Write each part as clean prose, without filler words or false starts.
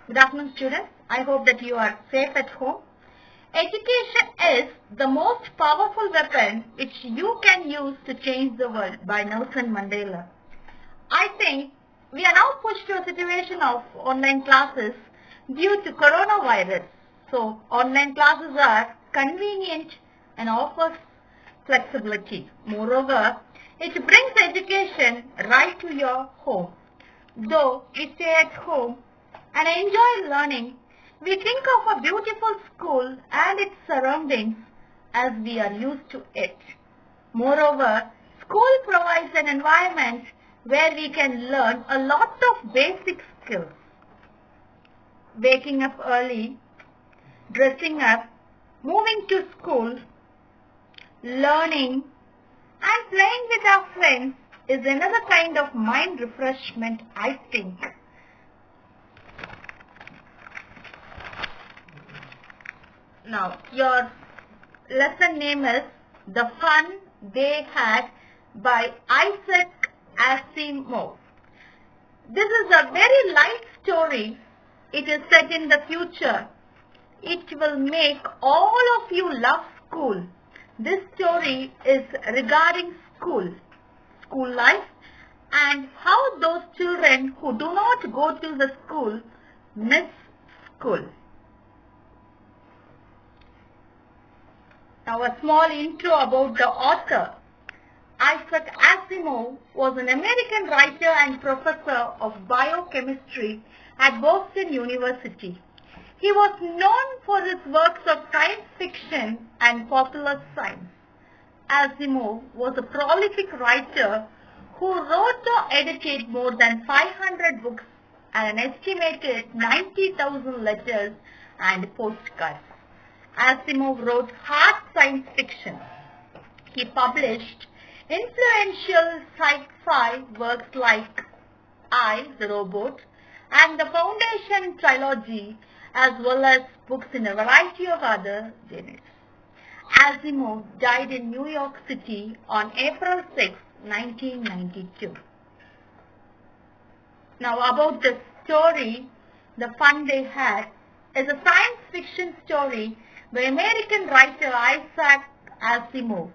Good afternoon, students. I hope that you are safe at home. Education is the most powerful weapon which you can use to change the world by Nelson Mandela. I think we are now pushed to a situation of online classes due to coronavirus. So online classes are convenient and offers flexibility. Moreover, it brings education right to your home. Though we stay at home and enjoy learning, we think of a beautiful school and its surroundings as we are used to it. Moreover, school provides an environment where we can learn a lot of basic skills. Waking up early, dressing up, moving to school, learning and playing with our friends is another kind of mind refreshment, I think. Now, your lesson name is The Fun They Had by Isaac Asimov. This is a very light story. It is set in the future. It will make all of you love school. This story is regarding school life, and how those children who do not go to the school miss school. Now a small intro about the author. Isaac Asimov was an American writer and professor of biochemistry at Boston University. He was known for his works of science fiction and popular science. Asimov was a prolific writer who wrote or edited more than 500 books and an estimated 90,000 letters and postcards. Asimov wrote hard science fiction. He published influential sci-fi works like I, the Robot, and the Foundation trilogy, as well as books in a variety of other genres. Asimov died in New York City on April 6, 1992. Now about the story, The Fun They Had is a science fiction story by American writer Isaac Asimov.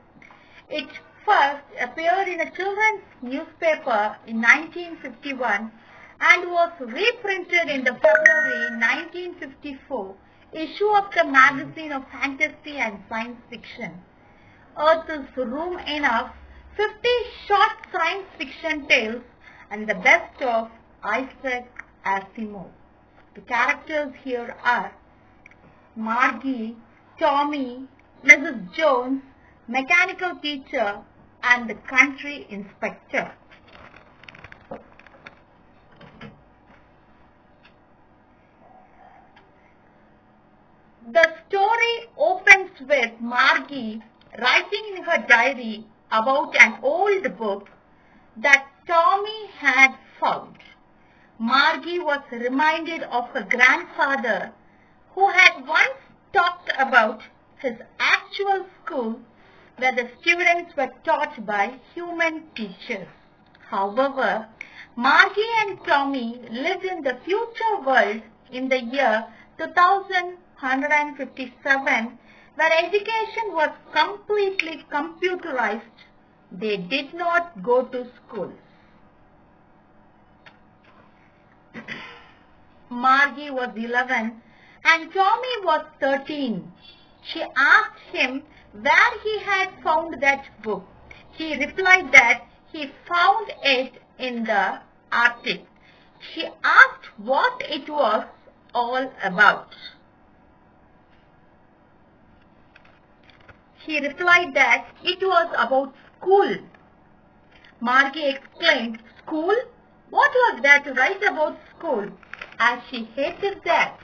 It first appeared in a children's newspaper in 1951 and was reprinted in the February 1954 issue of the magazine of fantasy and science fiction. Earth is room enough, 50 short science fiction tales, and the best of Isaac Asimov. The characters here are Margie, Tommy, Mrs. Jones, mechanical teacher, and the country inspector. The story opens with Margie writing in her diary about an old book that Tommy had found. Margie was reminded of her grandfather who had once talked about his actual school where the students were taught by human teachers. However, Margie and Tommy lived in the future world in the year 2157 where education was completely computerized. They did not go to school. Margie was 11 and Tommy was 13. She asked him where he had found that book. He replied that he found it in the Arctic. She asked what it was all about. He replied that it was about school. Margie exclaimed, "School? What was there to write about school?" as she hated that.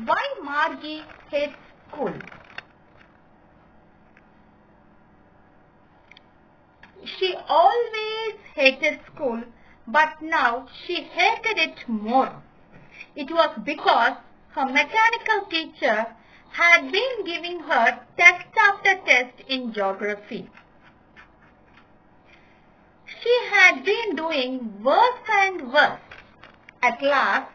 Why Margie hates school? She always hated school, but now she hated it more. It was because her mechanical teacher had been giving her test after test in geography. She had been doing worse and worse. At last,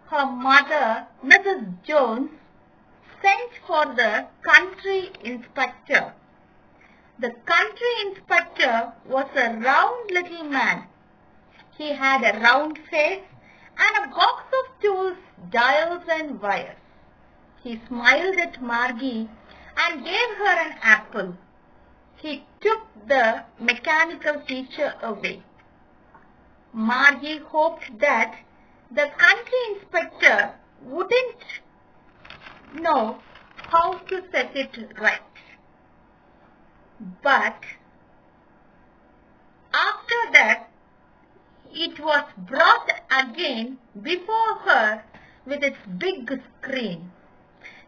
her mother, Mrs. Jones, sent for the country inspector. The country inspector was a round little man. He had a round face and a box of tools, dials and wires. He smiled at Margie and gave her an apple. He took the mechanical teacher away. Margie hoped that the country inspector wouldn't know how to set it right. But after that, it was brought again before her with its big screen.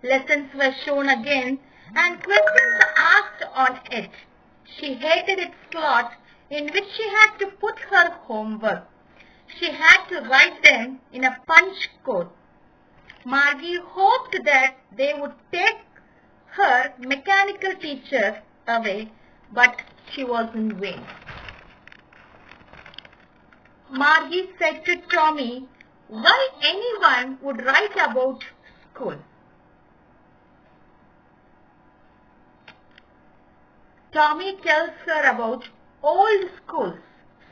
Lessons were shown again and questions asked on it. She hated its slot in which she had to put her homework. She had to write them in a punch code. Margie hoped that they would take her mechanical teacher away, but she was in vain. Margie said to Tommy why anyone would write about school. Tommy tells her about old schools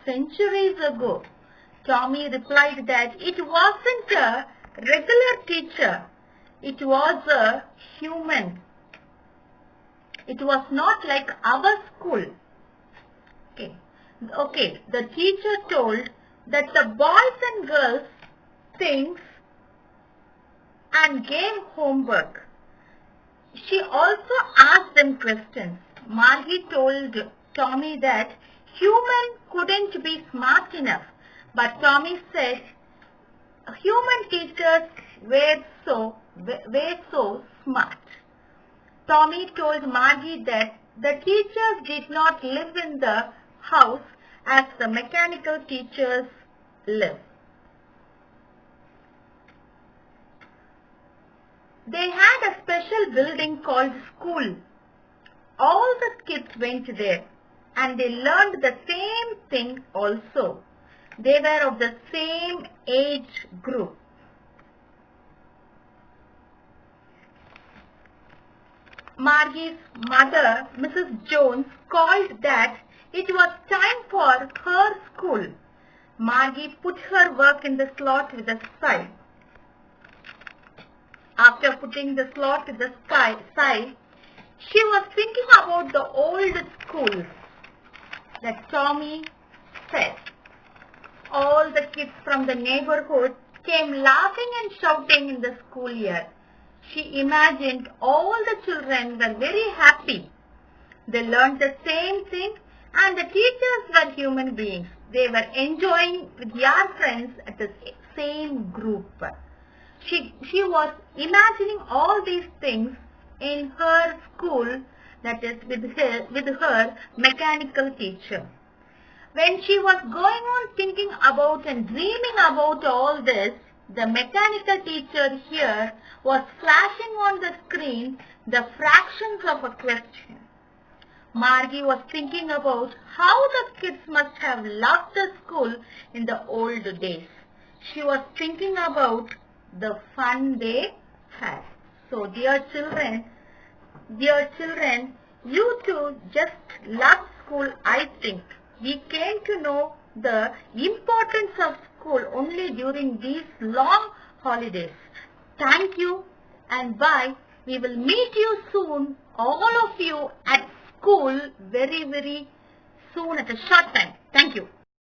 centuries ago. Tommy replied that it wasn't a regular teacher. It was a human. It was not like our school. Okay. The teacher told that the boys and girls things and gave homework. She also asked them questions. Margie told Tommy that human couldn't be smart enough, but Tommy said human teachers were so smart. Tommy told Margie that the teachers did not live in the house as the mechanical teachers live. They had a special building called school. All the kids went there and they learned the same thing also. They were of the same age group. Margie's mother, Mrs. Jones, called that it was time for her school. Margie put her work in the slot with a sigh. After putting the slot with the sigh, she was thinking about the old schools that Tommy said. All the kids from the neighborhood came laughing and shouting in the school year. She imagined all the children were very happy. They learned the same thing and the teachers were human beings. They were enjoying with their friends at the same group. She was imagining all these things in her school, that is with her mechanical teacher. When she was going on thinking about and dreaming about all this, the mechanical teacher here was flashing on the screen the fractions of a question. Margie was thinking about how the kids must have loved the school in the old days. She was thinking about the fun they had. So dear children, you too just love school, I think. We came to know the importance of school only during these long holidays. Thank you and bye. We will meet you soon, all of you, at school very, very soon at a short time. Thank you.